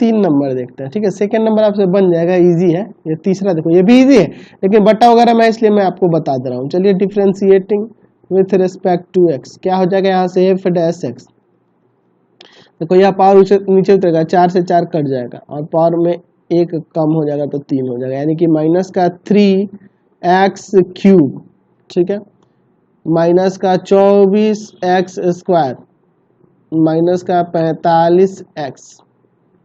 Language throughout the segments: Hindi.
3 नंबर देखते हैं, ठीक है। सेकंड नंबर आपसे बन जाएगा, इजी है। ये तीसरा देखो, ये भी इजी है, लेकिन बट्टा वगैरह मैं इसलिए मैं आपको बता दे रहा हूँ। चलिए, differentiating with respect to x, क्या हो जाएगा यहाँ से एफ डैश एक्स। देखो यह पावर नीचे उतरेगा, 4 से 4 कट जाएगा और पावर में 1 कम हो जाएगा तो 3 हो जाएगा, यानी कि माइनस का 3x³ ठीक है, माइनस का 24x² माइनस का 45x।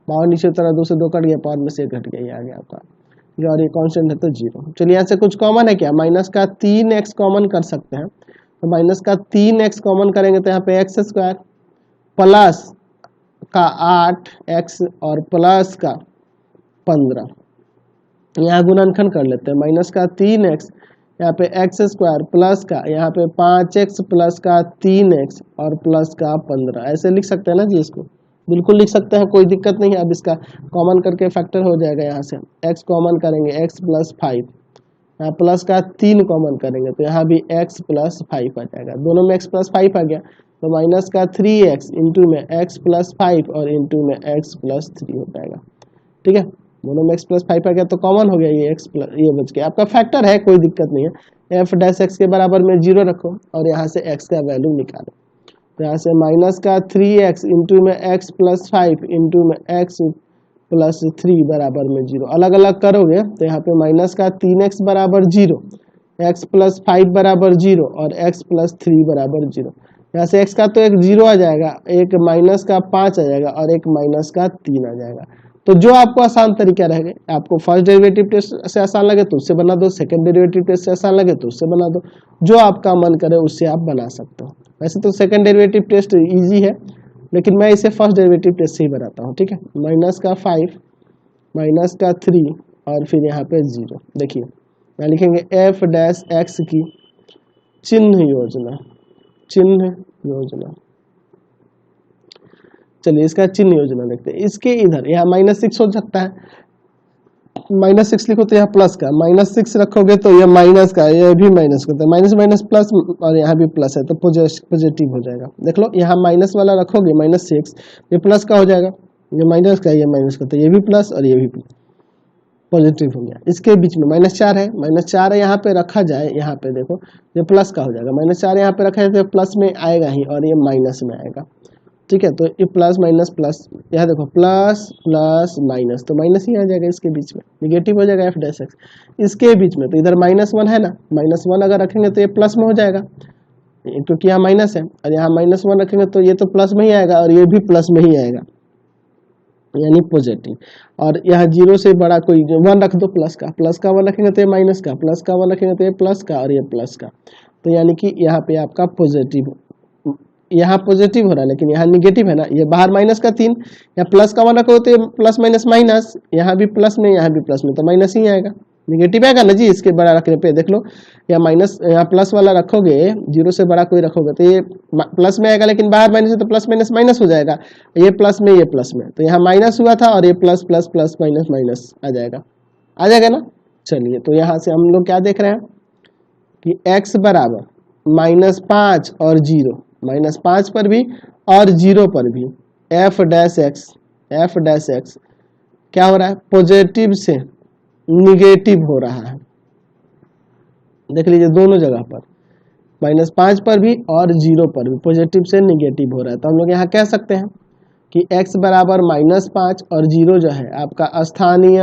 पावर नीचे उतरा, 2 से 2 कट गया, पावर में से 1 घट गया, ये आ गया आपका, और ये कांस्टेंट है तो 0। चलिए यहाँ से कुछ कॉमन है क्या, माइनस का 3x कॉमन कर सकते हैं, तो माइनस का 3x कॉमन करेंगे तो यहाँ पे x² प्लस का 8x और प्लस का 15, यहाँ गुणनखंड कर लेते हैं। माइनस का 3x यहाँ पे x² प्लस का यहाँ पे 5x प्लस का 3x और प्लस का 15, ऐसे लिख सकते हैं ना जी, इसको बिल्कुल लिख सकते हैं, कोई दिक्कत नहीं है। अब इसका कॉमन करके फैक्टर हो जाएगा, यहाँ से x कॉमन करेंगे x + 5, यहाँ प्लस का 3 कॉमन करेंगे तो यहाँ भी x + 5 आ जाएगा, दोनों में x + 5 आ गया, तो माइनस का 3x इंटू में x + 5 और इंटू में x + 3 हो जाएगा, ठीक है। दोनों में x + 5 आ गया तो कॉमन हो गया, ये ये बच गया, आपका फैक्टर है, कोई दिक्कत नहीं है। f डैश x के बराबर में 0 रखो और यहाँ से x का वैल्यू निकालो, तो यहाँ से माइनस का 3x इंटू में x + 5 इंटू में x + 3 बराबर में 0, अलग अलग करोगे तो यहाँ पे माइनस का 3x बराबर 0, x + 5 बराबर 0 और x + 3 बराबर 0। यहाँ से x का तो एक 0 आ जाएगा, एक माइनस का 5 आ जाएगा और एक माइनस का 3 आ जाएगा। तो जो आपको आसान तरीका रहेगा, आपको फर्स्ट डेरिवेटिव टेस्ट से आसान लगे तो उससे बना दो, सेकंड डेरिवेटिव टेस्ट से आसान लगे तो उससे बना दो, जो आपका मन करे उससे आप बना सकते हो। वैसे तो सेकंड डेरिवेटिव टेस्ट इजी है, लेकिन मैं इसे फर्स्ट डेरिवेटिव टेस्ट से ही बनाता हूँ, ठीक है। माइनस का 5 माइनस का 3 और फिर यहाँ पे 0, देखिए यहाँ लिखेंगे f डैश x की चिन्ह योजना, चिन्ह योजना। चलिए इसका चिन्ह योजना देखते हैं। इसके इधर यहाँ -6 हो सकता है, -6 लिखो तो यहाँ प्लस का, -6 रखोगे तो ये माइनस का, ये भी माइनस का, तो माइनस माइनस प्लस और यहाँ भी प्लस है तो पॉजिटिव हो जाएगा। देख लो यहाँ माइनस वाला रखोगे -6, ये प्लस का हो जाएगा, ये माइनस का, ये माइनस का, तो ये भी प्लस और ये भी पॉजिटिव हो गया। इसके बीच में -4 है, -4 यहाँ पे रखा जाए, यहाँ पे देखो ये प्लस का हो जाएगा, -4 यहाँ पे रखा जाए तो प्लस में आएगा ही और ये माइनस में आएगा, ठीक है। तो ये प्लस माइनस प्लस, यहाँ देखो प्लस प्लस माइनस, तो माइनस ही आ जाएगा, इसके बीच में निगेटिव हो जाएगा f डैश x। इसके बीच में तो इधर -1 है ना, -1 अगर रखेंगे तो ये प्लस में हो जाएगा क्योंकि यहाँ माइनस है, और यहाँ -1 रखेंगे तो ये तो प्लस में ही आएगा और ये भी प्लस में ही आएगा, यानी पॉजिटिव। और यहाँ 0 से बड़ा कोई 1 रख दो, प्लस का 1 रखेंगे तो ये माइनस का, प्लस का 1 रखेंगे तो ये प्लस का और ये प्लस का, तो यानी कि यहाँ पे आपका पॉजिटिव, यहाँ पॉजिटिव हो रहा है लेकिन यहाँ निगेटिव है ना, ये बाहर माइनस का 3, यहाँ प्लस का 1 रखो तो ये प्लस माइनस माइनस, यहाँ भी प्लस में यहाँ भी प्लस में, तो माइनस ही आएगा, निगेटिव आएगा ना जी। इसके बड़ा रखने पे देख लो, यहाँ माइनस, यहाँ प्लस वाला रखोगे, 0 से बड़ा कोई रखोगे तो ये प्लस में आएगा, लेकिन बाहर माइनस है तो प्लस माइनस माइनस हो जाएगा, ये प्लस में ये प्लस में, तो यहाँ माइनस हुआ था और ये plus plus plus minus minus आ जाएगा ना। चलिए तो यहाँ से हम लोग क्या देख रहे हैं कि x बराबर -5 और 0, -5 पर भी और 0 पर भी f डैश x क्या हो रहा है, पॉजिटिव से निगेटिव हो रहा है। देख लीजिए दोनों जगह पर, -5 पर भी और 0 पर भी पॉजिटिव से निगेटिव हो रहा है। तो हम लोग यहाँ कह सकते हैं कि x बराबर -5 और 0 जो है आपका स्थानीय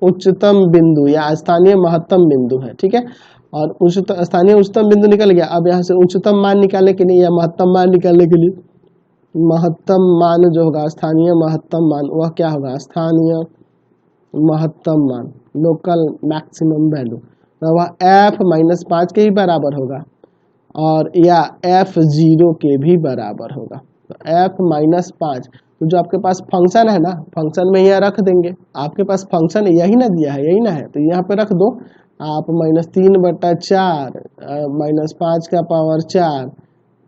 उच्चतम बिंदु या स्थानीय महत्तम बिंदु है, ठीक है। और स्थानीय उच्चतम बिंदु निकल गया। अब यहाँ से उच्चतम मान निकालने के लिए या महत्तम मान निकालने के लिए, महत्तम मान जो होगा, स्थानीय महत्तम मान, वह क्या होगा, स्थानीय महत्तम मान, लोकल मैक्सिमम वैल्यू, तो वह f -5 के ही बराबर होगा और या f0 के भी बराबर होगा। तो f -5, तो जो आपके पास फंक्शन है ना, फंक्शन में यहाँ रख देंगे, आपके पास फंक्शन यही ना दिया है, यही ना है, तो यहाँ पे रख दो आप, -3/4 -5 का पावर 4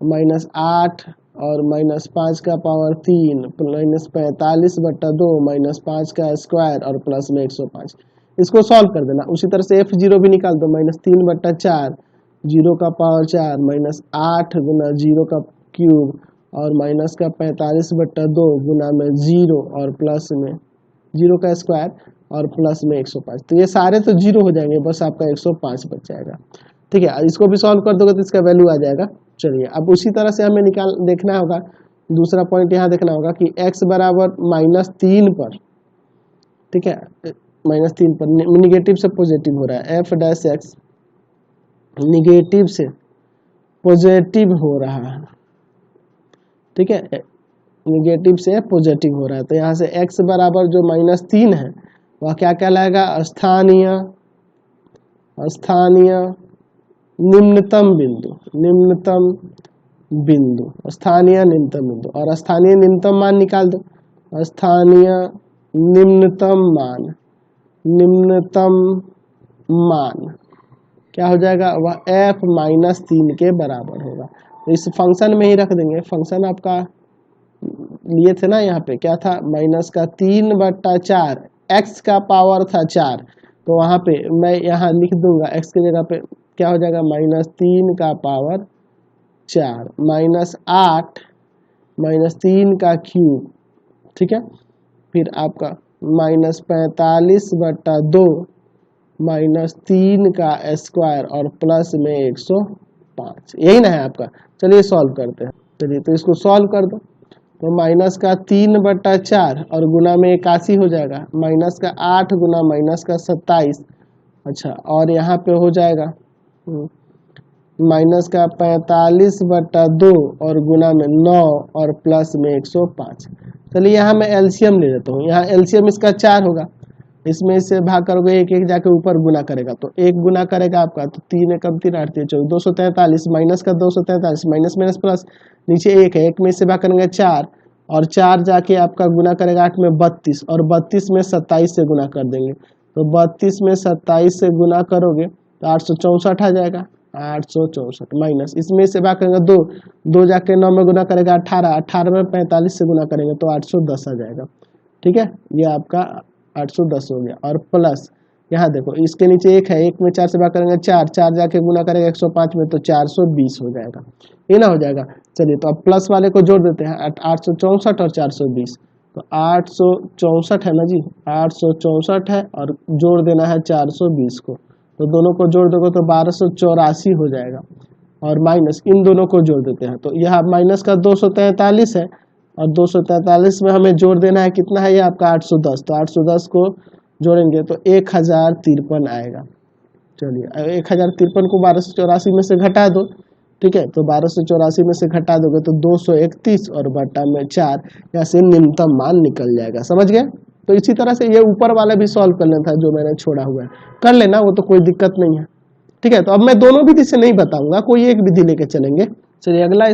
-8 और -5 का पावर 3 -45/2 -5 का स्क्वायर और प्लस में 105। इसको सॉल्व कर देना। उसी तरह से f0 भी निकाल दो, -3/4 0 का पावर 4 -8 गुना 0 का क्यूब और माइनस का 45/2 गुना में 0 और प्लस में 0 का स्क्वायर और प्लस में 105। तो ये सारे तो 0 हो जाएंगे, बस आपका 105 बच जाएगा। ठीक है, इसको भी सॉल्व कर दोगे तो इसका वैल्यू आ जाएगा। चलिए अब उसी तरह से हमें देखना होगा, दूसरा पॉइंट यहाँ देखना होगा कि x बराबर -3 पर, ठीक है, -3 पर निगेटिव से पॉजिटिव हो रहा है, f डैश x निगेटिव से पॉजिटिव हो रहा है। ठीक है, निगेटिव से पॉजिटिव हो रहा है, तो यहाँ से x बराबर जो -3 है वह क्या कहलाएगा, स्थानीय निम्नतम बिंदु, स्थानीय न्यूनतम बिंदु। और स्थानीय न्यूनतम मान निकाल दो, स्थानीय निम्नतम मान क्या हो जाएगा, वह f -3 के बराबर होगा। तो इस फंक्शन में ही रख देंगे, फंक्शन आपका लिए थे ना, यहाँ पे क्या था, -3/4, x का पावर था 4, तो वहाँ पे मैं यहाँ लिख दूंगा x की जगह पे क्या हो जाएगा, -3 का पावर 4 -8 -3 का क्यूब। ठीक है, फिर आपका -45/2 -3 का स्क्वायर और प्लस में 105, यही ना है आपका। चलिए सॉल्व करते हैं। चलिए तो इसको सॉल्व कर दो, तो माइनस का 3/4 और गुना में 81 हो जाएगा, माइनस का 8 गुना माइनस का 27, अच्छा, और यहाँ पे हो जाएगा माइनस का 45/2 और गुना में 9 और प्लस में 105। चलिए यहाँ मैं एलसीएम ले लेता हूँ, यहाँ एलसीएम इसका 4 होगा, इसमें इससे भाग करोगे 1 जाके ऊपर गुना करेगा, तो 1 गुना करेगा आपका, तो 3 एकम 3 8 14 243, माइनस का 243, माइनस माइनस प्लस, नीचे 1 है, 1 में इससे भाग करेंगे 4 और 4 जाके आपका गुना करेगा 8 में 32 और 32 में 27 से गुना कर देंगे, तो 32 में 27 से गुना करोगे तो 864 आ जाएगा, 864 माइनस इसमें से भाग करेंगे 2 जाके 9 में गुना करेगा 18, 18 में 45 से गुना करेंगे तो 810 आ जाएगा। ठीक है, ये आपका 810 हो गया, और प्लस यहाँ देखो इसके नीचे 1 है, 1 में 4 से भाग करेंगे 4, 4 जाके गुना करेंगे 105 में तो 420 हो जाएगा, ये ना हो जाएगा। चलिए तो अब प्लस वाले को जोड़ देते हैं, 864 और 420, तो 864 है ना जी, 864 है और जोड़ देना है 420 को, तो दोनों को जोड़ दोगे तो 1284 हो जाएगा, और माइनस इन दोनों को जोड़ देते हैं, तो यह माइनस का 243 है और 243 में हमें जोड़ देना है कितना है, ये आपका 810, तो 810 को जोड़ेंगे तो 1053 आएगा। चलिए 1053 को 1284 में से घटा दो, ठीक है, तो 1284 में से घटा दोगे तो 231 और बटा में 4, यहाँ से न्यूनतम मान निकल जाएगा। समझ गए? तो इसी तरह से ये ऊपर वाला भी सॉल्व कर लेना था जो मैंने छोड़ा हुआ है, कर लेना, वो तो कोई दिक्कत नहीं है। ठीक है, तो अब मैं दोनों विधि से नहीं बताऊंगा, कोई एक विधि लेके चलेंगे। चलिए अगला